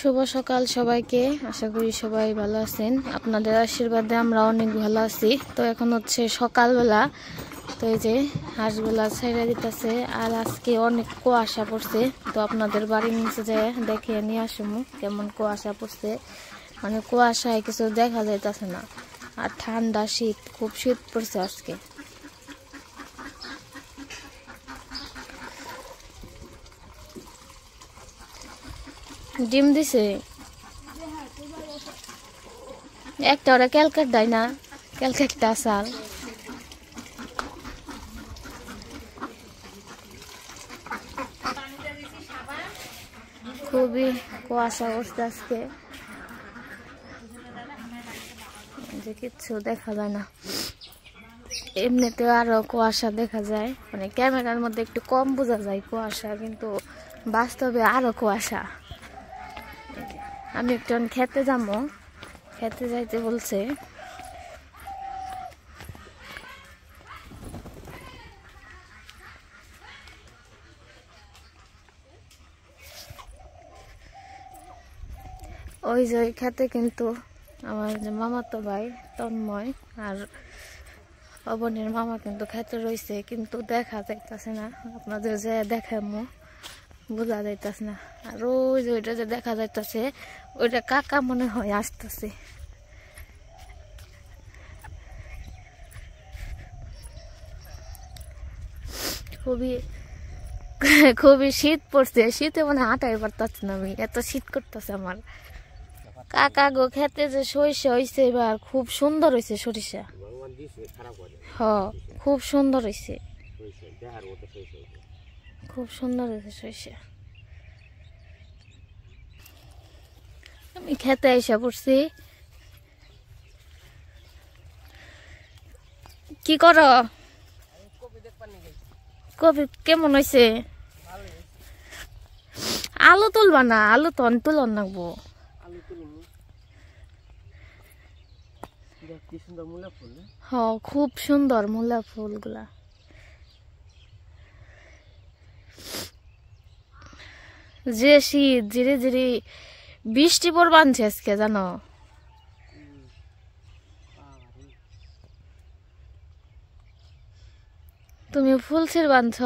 শুভ সকাল সবাইকে। আশা করি সবাই ভালো আছেন। আপনাদের আশীর্বাদে আমরা অনেক ভালো আছি। তো এখন হচ্ছে সকালবেলা। তো এই যে হাঁসগুলা ছেড়ে দিতেছে আর আজকে অনেক কুয়াশা পড়ছে। তো আপনাদের বাড়ির নিচে যে দেখে নিয়ে আসবো কেমন কুয়াশা পড়ছে। মানে কুয়াশায় কিছু দেখা যাইতেছে না। আর ঠান্ডা শীত, খুব শীত পড়ছে আজকে। ডিম দিছে একটা, ওরা ক্যালকাট দেয় না, ক্যালকাটটা আসাল। খুবই কুয়াশা পড়ছে আজকে, যে কিচ্ছু দেখা যায় না। এমনিতে আরো কুয়াশা দেখা যায়, মানে ক্যামেরার মধ্যে একটু কম বোঝা যায় কুয়াশা, কিন্তু বাস্তবে আরো কুয়াশা। আমি একটু খেতে যাবো, খেতে যাইতে বলছে। ওই যে খেতে কিন্তু আমার যে মামাতো ভাই তন্ময় আর অবনের মামা কিন্তু খেতে রয়েছে, কিন্তু দেখা যাইতেছে না। আপনাদের যে দেখামো বোঝা যাইতেছে না। আর ওই যে ওইটা যে দেখা যাইতেছে ওইটা কাকা মনে হয় আসতেছে। খুবই খুবই শীত পড়ছে, শীতে মানে হাঁটাই পারতাছি না আমি, এত শীত করতেছে আমার। কাকা গো খেতে যে সরিষা হয়েছে এবার, খুব সুন্দর হয়েছে সরিষা। হ, খুব সুন্দর হয়েছে, খুব সুন্দর হয়েছে সরিষা। আমি খেতে আইসা পড়ছি। কি করো? কপি কেমন হয়েছে? আলু তুলবা না, আলু তো তুলন লাগবো। হ, খুব সুন্দর মূলা ফুল গুলা। যে শীত, ধীরে ধীরে বৃষ্টি পড়বা আনছে আজকে, জানো? তুমি ফুল ছিড় বানছ,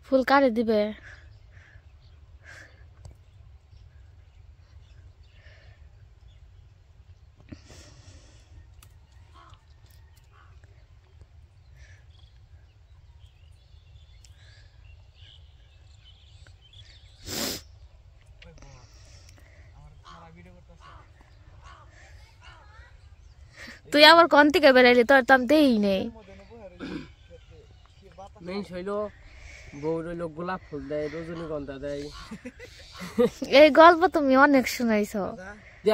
ফুল কারে দিবে? তুই আবার কোন থেকে বেড়াইলি? তোর তো আমি দেই নেই। গোলাপ ফুল দেয়, রজনীগন্ধা দেয়। এই গল্প তুমি অনেক শুনাইছো।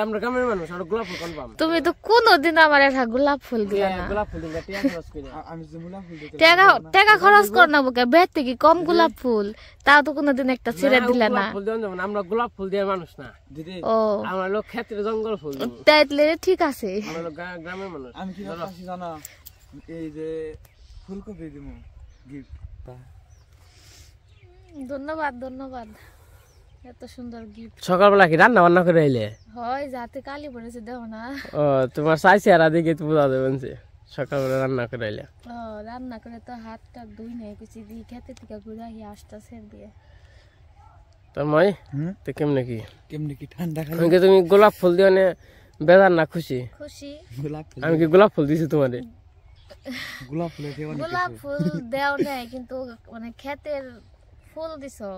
আমরা গ্রামের মানুষ, আমরা গোলাপ ফুল কোন পাম? তুমি তো কোনোদিন আমার একটা গোলাপ ফুল দিলা না। গোলাপ ফুল দিলে টাকা খরচ করি। আমি যে গোলাপ ফুল দিতে টাকা খরচ কর না বুকে, বেতে কি কম গোলাপ ফুল, তাও তো কোনোদিন একটা ছিঁড়ে দিলা না। ফুল দেন যেমন, আমরা গোলাপ ফুল দিয়ে মানুষ না দিদি। ও, আমরা লোক ক্ষেত্রে জঙ্গল ফুল। তাইলে ঠিক আছে, আমরা লোক গ্রামের মানুষ। আমি কি পাচ্ছি জানা, এই যে ফুলকপি দিমু গিফট। ধন্যবাদ ধন্যবাদ, এত সুন্দর গিফট। সকালবেলা কি রান্না বান্না করে আইলে? হয়, যাতে কালি পড়েছে দেখো না। ও, তোমার চাইছে আর আদিকে তো বোঝা যাবে সকালবেলা রান্না করে আইলে। ও, রান্না করে তো হাতটা ধুই নাই, কিছু দিয়ে খেতে থেকে ঘুরে আসি আসটা সের দিয়ে। তোর মাই তো কেমনে কি ঠান্ডা খাই? তুমি গোলাপ ফুল দিও না, বেজার না খুশি? খুশি। আমি কি গোলাপ ফুল দিছি তোমারে? গোলাপ ফুল দেও নাই, কিন্তু মানে ক্ষেতের ফুল দিছো,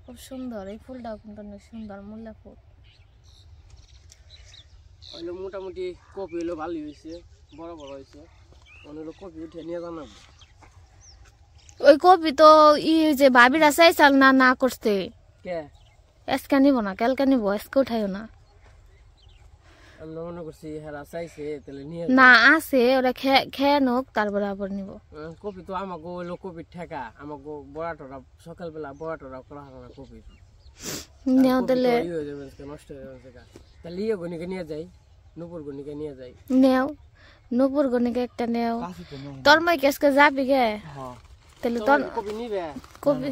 খুব সুন্দর। এই ফুলটাও কিন্তু অনেক সুন্দর, মূলা ফুল। মোটামুটি কপি হলো ভালোই হয়েছে, বড় বড় হয়েছে। অনেক কপি উঠে নিয়ে জানাবো। ওই কপি তো যে ভাবিরা চাইছাল না, না করতে। কে আজকে নিব না, কালকে নিব, আজকে উঠাইও না। আমরা মনে করছি হেরা চাইছে তাহলে নিয়ে না, আছে ওরা খেয়ে নোক, তারপরে আবার নিব। কপি তো আমাকে হইলো কপির ঠেকা, আমাকে বড়াটোরা সকালবেলা বড়াটোরা করা হয় না কপি। নেও তাহলে নষ্ট হয়ে যাবে, তাহলে ইয়ে গনিকে নিয়ে যাই, নুপুর গনিকে নিয়ে যাই। নেও, নুপুর গনিকে একটা নেও। তোর মাই কেসকে যাবি গে? তাহলে তোর কপি নিবে? কপি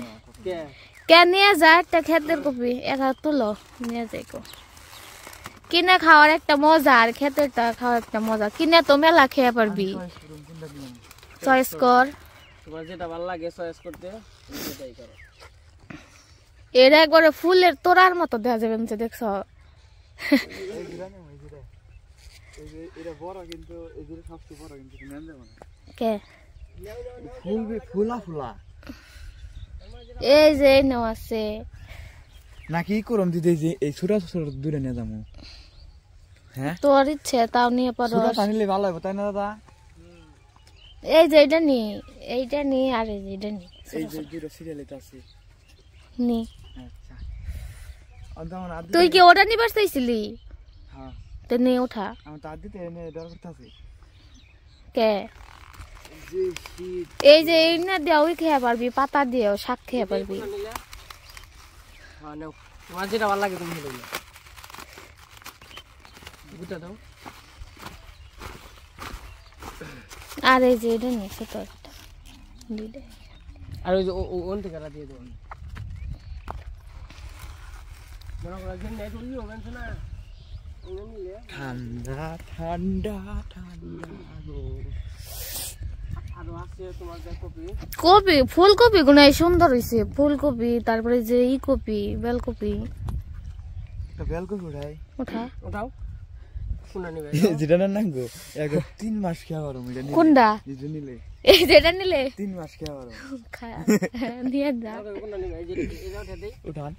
কে নিয়ে যায় একটা ক্ষেতের কপি একা তুলো নিয়ে যাই কো কিনে খাওয়ার একটা মজা আর ক্ষেতেরটা খাওয়ার একটা মজা কিনে তো মেলা খেয়ে পারবি চয়েস কর তোমার যেটা ভালো লাগে চয়েস করতে সেটাই করো এরা একবারে ফুলের তোরার মতো দেখা যাবে যে দেখছ এটা বড় কিন্তু এগুলো সবচেয়ে বড় কিন্তু নেন যাবে না কে ফুলা ফুলা এই যে নেও আছে নাকি করম দিদি যে এই ছোট ছোট দূরে নিয়ে যাবো হ্যাঁ তোর ইচ্ছে তাও নিয়ে পারো ছোট টানিলে ভালো হবে তাই না দাদা এই যে এইটা নি আর এই যে এটা নি এই যে দুটো সিরিয়াল এটা আছে নি আচ্ছা অন্তমান আদি তুই কি ওটা নিবার চাইছিলি হ্যাঁ তো নে ওঠা আমি তো আদি তে এনে ডর করতেছি কে যে শীত এই যে এই না দেওই খেয়ে পারবি পাতা দিয়েও শাক খেয়ে পারবি হ্যাঁ নাও তোমার যেটা ভালো লাগে তুমি নিয়ে নাও বুঝতে দাও আর এই যে এটা নি ছোট একটা দিলে আর ওই যে ওন থেকে দিয়ে দেবো মনে করো যে নেট উড়িয়ে হবে না ঠান্ডা ঠান্ডা ঠান্ডা গো আর আছে তোমার যে কপি কপি ফুলকপি গুনাই সুন্দর হইছে ফুলকপি তারপরে যে ই কপি বেলকপি এটা বেলকপি উঠাই ওঠা ওটাও কোনা নিবে যেটা না গো এক 3 মাস খেয়া পারো এটা নিলে কোনটা এটা নিলে এই যেটা নিলে 3 মাস খেয়া পারো খায়া দিয়ে দা কোনা নিবে এই যে এটা উঠে দেই উঠান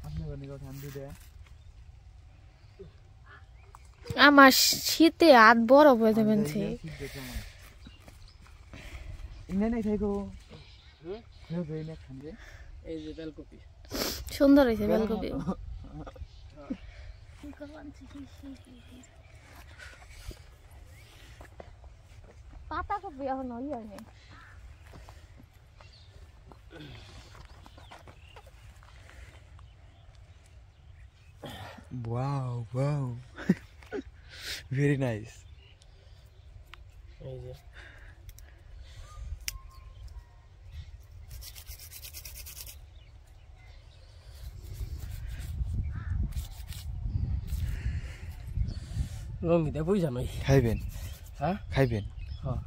আপনি বনি উঠান দিদা আমার শীতে হাত বরফ হয়ে যাবেন সে ইনে নাই থাকো হ্যাঁ ভাই না খান এই যে বেলকপি সুন্দর হয়েছে বেলকপি পাতা কপি এখন ওই হয়নি wow very nice এই যে লঙ্গিতে বুঝা নই খাইবেন হ্যাঁ খাইবেন হ্যাঁ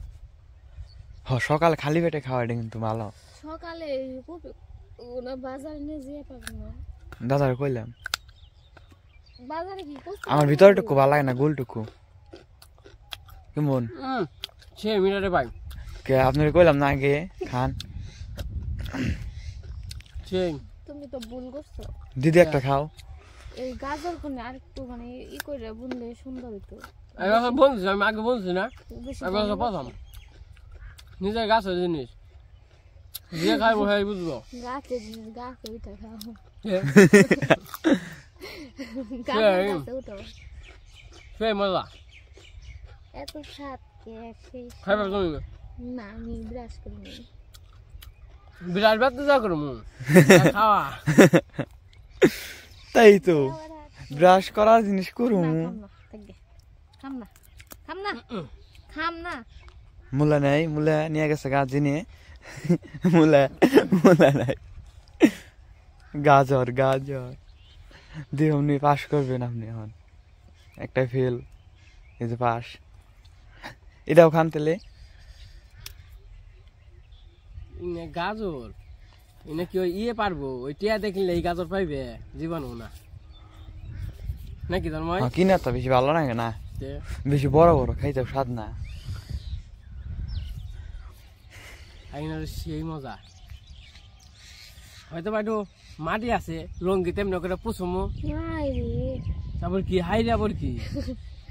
হ্যাঁ সকাল খালি পেটে খাওয়াটা কিন্তু ভালো সকালে কপি ওনা বাজারে নিয়ে যেয়ে পাবো না দাদার কইলাম বাজারে কি কষ্ট আমার ভিতরটুকু ভালো লাগে না গোলটুকু কেমন সে মিনিটে ভাই কে আপনার কইলাম না আগে খান সে তুমি তো ভুল করছো দিদি একটা খাও এই গাজর কোনে আর একটু মানে ই করে বুনলে সুন্দর হইতো আমি বলছি আমি আগে বলছি না বেশি আমি প্রথম নিজের গাছের জিনিস যে খাইবো হ্যাঁ বুঝবো গাছের জিনিস গাছে উঠে খাও সেই গাছে উঠো সেই মজা এত স্বাদ কে শেষ খাইবা তুমি না আমি ব্রাশ করি নি বিরাট ব্যস্ত যা করবো খাওয়া তাই তো ব্রাশ করার জিনিস করু খাম না খাম না খাম না মুলা নাই মুলা নিয়ে গেছে গাছ নিয়ে মুলা মুলা নাই গাজর গাজর দিয়ে আপনি পাস করবেন আপনি এখন একটা ফেল এই যে পাস এটাও খান তেলে গাজর এনে কি ওই ইয়ে পারবো ওই টিয়া দেখলে এই গাজর পাইবে জীবনও না নাকি তোর ময় কিনা তো বেশি ভালো লাগে না বেশি বড় বড় খাইতে স্বাদ না সেই মজা হয়তো বাইটু মাটি আছে লঙ্গি তেমনি করে পুষমো তারপর কি হাইরে আবার কি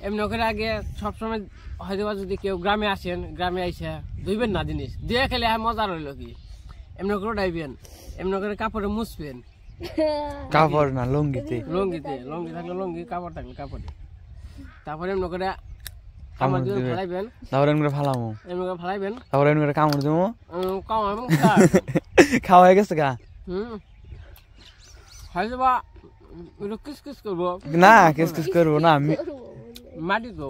এমনি করে আগে সবসময় হয়তো যদি কেউ গ্রামে আসেন গ্রামে আইসা ধুইবেন না জিনিস দিয়ে খেলে মজা রইল কি এমনি করে ডাইবেন এমনি করে কাপড়ে মুছবেন কাপড় না লঙ্গিতে লঙ্গিতে লঙ্গি থাকলে লঙ্গি কাপড় থাকলে কাপড়ে তারপরে এমনি করে কামড় দিয়ে ফেলাইবেন তারপরে এমনি করে ফালামো এমনি করে ফেলাইবেন তারপরে এমনি করে কামড় দেবো কামড় খাওয়া হয়ে গেছে গা হয়তো বা কিস কিস করবো না কিস কিস করবো না আমি মাটি তো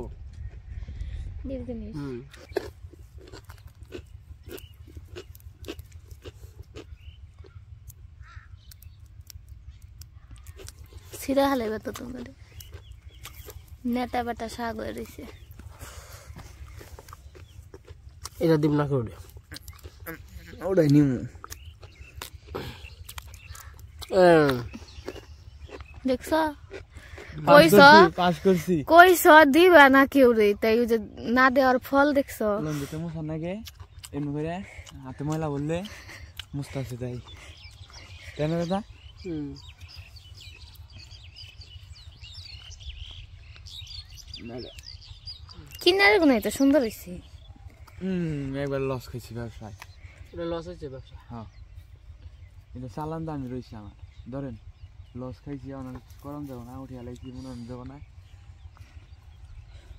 সিরা হালাইবা তো তোমার নেতা বেটা শাক হয়ে রয়েছে এটা দিব না করে ওটাই নিমু দেখছ কইস দিবা না কেউ রে তাই যে না দেওয়ার ফল দেখছ লঙ্গিতে মুছা নাকি এমনি করে হাতে ময়লা বললে মুছতেছে তাই তাই না দাদা কিনারে গুনাই তো সুন্দর হয়েছে একবার লস খাইছি ব্যবসায় লস হয়েছে ব্যবসা হ্যাঁ এটা চালান দামি রয়েছে আমার ধরেন লস খাইছি অনেক গরম যাবো না উঠে আলাইছি মনে হয় যাবো না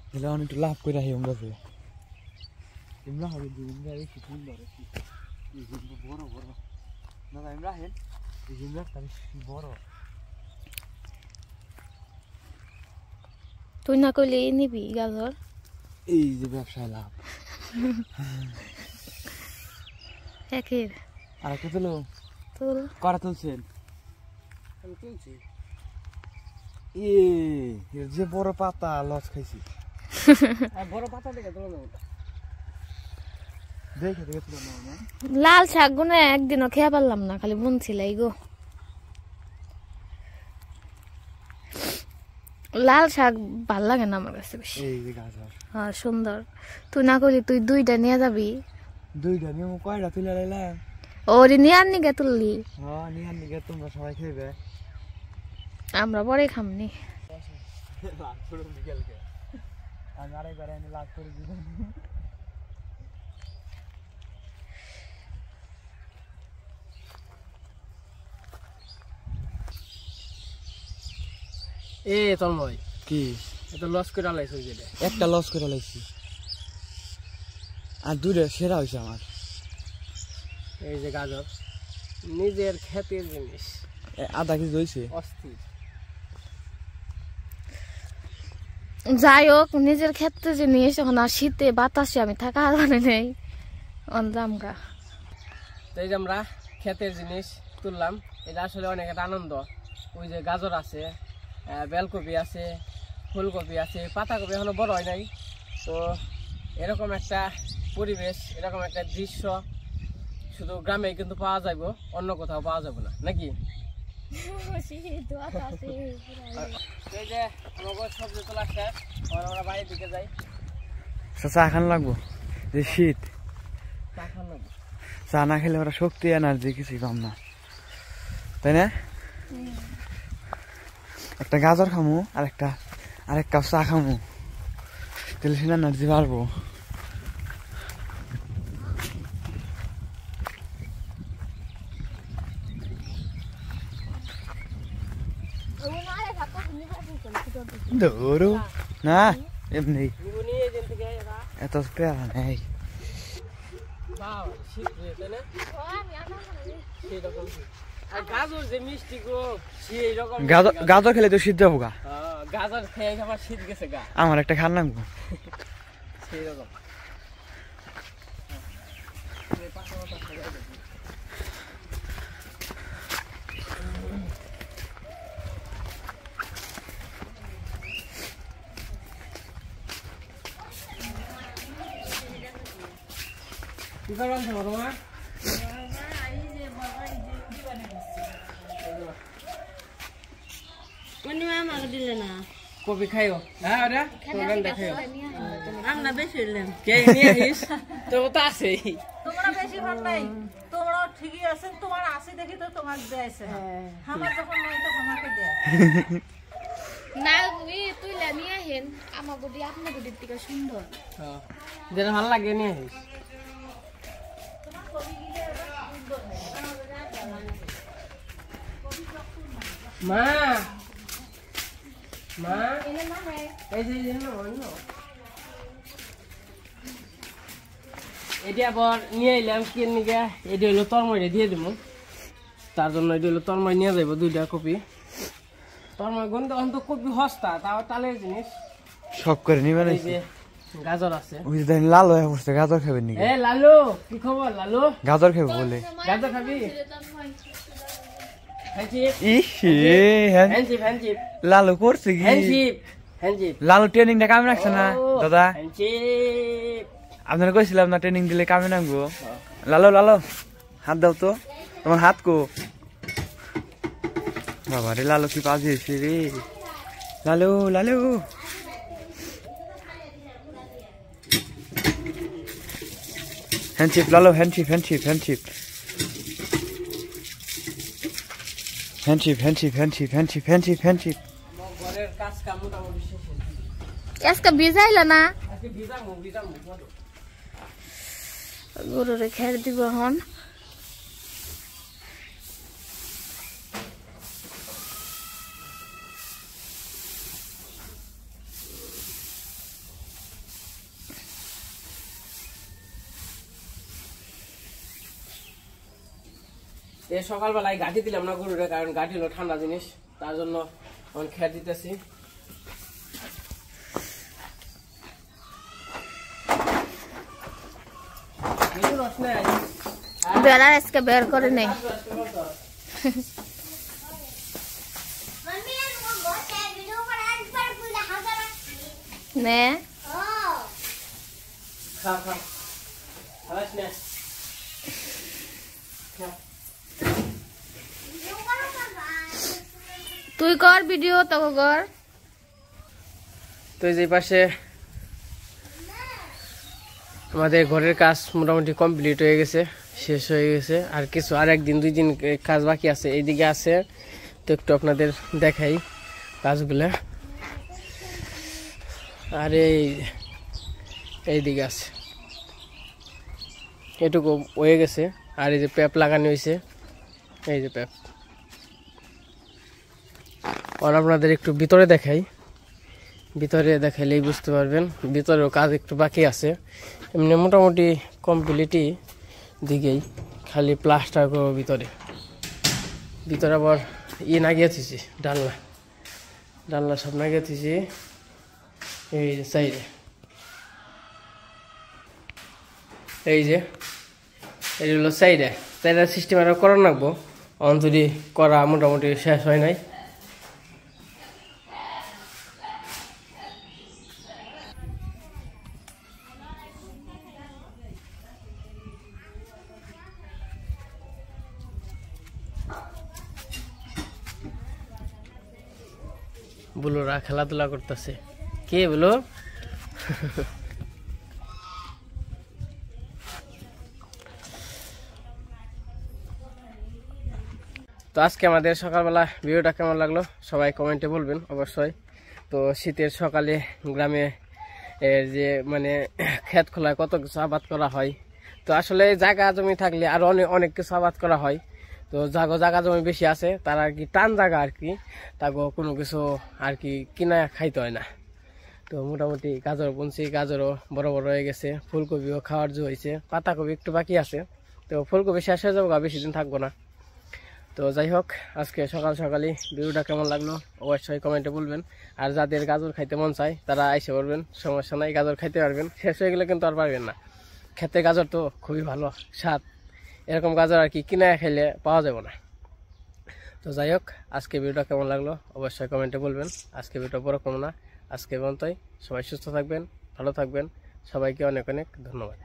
তাহলে অনেক একটু লাভ করে রাখি আমরা ইমরা হবে ইমরা বেশি সুন্দর বড় বড় দাদা ইমরা হেন ইমরা তাহলে বড় তুই না কইলে নিবি গাজর এই যে ব্যবসায় লাভ একের আর একটা তুলো তোর করা তুলছেন আমি তুলছি এর যে বড় পাতা লস খাইছি বড় পাতা দেখে তোলো না দেখে দেখে তুলো না লাল শাক গুনে একদিনও খেয়ে পারলাম না খালি বুনছিলাই গো লাল শাক ভাল লাগে না আমার কাছে বেশি এই যে গাজর হ্যাঁ সুন্দর তুই না কইলি তুই দুইটা নিয়ে যাবি দুইটা নিয়ে কয়টা তুলে লাইলা ওরে নিয়ে আননি গে তুললি হ্যাঁ নিয়ে আনি গে তোমরা সবাই খাইবে আমরা পরে খামনি লাভ করে বিকেলকে আমি আরেকবার এনে লাভ করে দিব এ তন্ময় কি এটা লস করে লাইছো যেটা একটা লস করে লাইছি আর দুইটা সেরা হয়েছে আমার এই যে গাজর নিজের ক্ষেতের জিনিস আধা কেজি হয়েছে অস্থির যাই হোক নিজের ক্ষেত্রে জিনিস এখন আর শীতে বাতাসে আমি থাকা জানি নেই অন্দামগা তো এই যে আমরা ক্ষেতের জিনিস তুললাম এটা আসলে অনেক একটা আনন্দ ওই যে গাজর আছে বেলকপি আছে ফুলকপি আছে পাতাকপি এখনো বড় হয় নাই তো এরকম একটা পরিবেশ এরকম একটা দৃশ্য শুধু গ্রামে কিন্তু পাওয়া যাবে অন্য কোথাও পাওয়া যাবে না নাকি এই যে আমাদের সবজি তোলা শেষ আমরা বাইরের দিকে যাই চা খান লাগবো যে শীত চা খান লাগবে চা না খেলে ওরা শক্তি এনার্জি কিছুই পাম না তাই না একটা গাজর খামু আর এক কাপ চা খামু তাহলে সে এনার্জি বাড়বো ধরো না এমনি এত পেয়ারা নেই গাজর খেলে তো শীত যাবো গা গাজর খেয়ে আমার শীত গেছে গা আমার একটা খান লাগবো সেইরকম কি করবেন তোমার কপি খাইও হ্যাঁ ওরা তোমরা দেখাইও আমরা বেশি হইলাম কে নিয়ে আসিস তো তো আছে তোমরা বেশি ভাব নাই তোমরা ঠিকই আছেন তোমার আছে দেখি তো তোমার দেয়ছে আমার যখন নাই তো আমাকে দেয় না তুই নিয়ে আহেন আমার গুটি আপনার গুটির থেকে সুন্দর হ্যাঁ যেটা ভালো লাগে নিয়ে আসিস মা মা এই যে এটা আবার নিয়ে এলাম কি নিকে এটা হইলো তরময়টা দিয়ে দিব তার জন্য এটা হইলো তরময় নিয়ে যাবো দুইটা কপি তরময় গন্ধ অন্ত কপি সস্তা তাও তালের জিনিস সব করে নিবেন এই যে গাজর আছে। ওই যে লাল হয়ে পড়ছে, গাজর খাবেন নাকি? এ লালু কি খবর লালু? গাজর খাবে বলে। গাজর খাবি? হ্যান্ডশিপ লালু করছে কি? হ্যান্ডশিপ লালু ট্রেনিংটা কামে রাখছে না দাদা? হ্যান্ডশিপ আপনারা কইছিলাম না ট্রেনিং দিলে কামে নামবো। লালু লালু হাত দাও তো, তোমার হাত কো? বাবা রে লালু কি পাজিয়েছে রে। লালু লালু হ্যান্ডশিপ লালু, হ্যান্ডশিপ হ্যান্ডশিপ হ্যান্ডশিপ হ্যান্ডশিপ হ্যান্ডশিপ হ্যান্ডশিপ হ্যান্ডশিপ হ্যান্ডশিপ হ্যান্ডশিপ। ঘরের কাজ কাম মোটামুটি শেষ হয়েছে। আজকে ভিজাইল না? আজকে ভিজামু গরুরে খের দিব এখন। সকালবেলায় গাঠি দিলাম না গরুরে, কারণ গাঠি হলো ঠান্ডা জিনিস, তার জন্য এখন খেয়ে দিতেছি। বেড়ার আজকে বের করে নেই। নে তুই কর ভিডিও তো কর। তো এই যে পাশে আমাদের ঘরের কাজ মোটামুটি কমপ্লিট হয়ে গেছে, শেষ হয়ে গেছে। আর কিছু আর একদিন 2 দিন কাজ বাকি আছে, এইদিকে আছে। তো একটু আপনাদের দেখাই কাজগুলা। আর এইদিকে আছে, এটুকু হয়ে গেছে। আর এই যে প্যাপ লাগানো হয়েছে, এই যে প্যাপ। আর আপনাদের একটু ভিতরে দেখাই, ভিতরে দেখাইলেই বুঝতে পারবেন ভিতরেও কাজ একটু বাকি আছে। এমনি মোটামুটি কমপ্লিটই দিকেই, খালি প্লাস্টার করবো ভিতরে। ভিতরে আবার নাগিয়ে থুইছি, ডালনা সব নাগিয়ে থুইছি এই যে সাইডে। এই যে এই হলো সাইডে সিস্টেম আরও করা লাগবো, অন্তরি করা মোটামুটি শেষ হয় নাই। বুলোরা খেলাধুলা করতেছে। কে বলো? তো আজকে আমাদের সকালবেলা ভিডিওটা কেমন লাগলো সবাই কমেন্টে বলবেন অবশ্যই। তো শীতের সকালে গ্রামে যে মানে ক্ষেত খোলায় কত কিছু আবাদ করা হয়। তো আসলে জায়গা জমি থাকলে আরো অনেক কিছু আবাদ করা হয়। তো জায়গা জমি বেশি আছে তারা আর কি টান জায়গা আর কি, তাকে কোনো কিছু আর কি কিনা খাইতে হয় না। তো মোটামুটি গাজর বুনছি, গাজরও বড় বড় হয়ে গেছে, ফুলকপিও খাওয়ার জন্য হয়েছে, পাতাকপি একটু বাকি আছে। তো ফুলকপি শেষ হয়ে যাবো, বেশি দিন থাকবো না। তো যাই হোক, আজকে সকালে ভিডিওটা কেমন লাগলো অবশ্যই কমেন্টে বলবেন। আর যাদের গাজর খাইতে মন চায় তারা আইসে পারবেন, সমস্যা নাই, গাজর খাইতে পারবেন। শেষ হয়ে গেলে কিন্তু আর পারবেন না। খেতে গাজর তো খুবই ভালো স্বাদ, এরকম গাজর আর কি কিনে খাইলে পাওয়া যাবে না। তো যাই হোক, আজকে ভিডিওটা কেমন লাগলো অবশ্যই কমেন্টে বলবেন। আজকে ভিডিও বড় কম না, আজকে পর্যন্তই। সবাই সুস্থ থাকবেন, ভালো থাকবেন, সবাইকে অনেক অনেক ধন্যবাদ।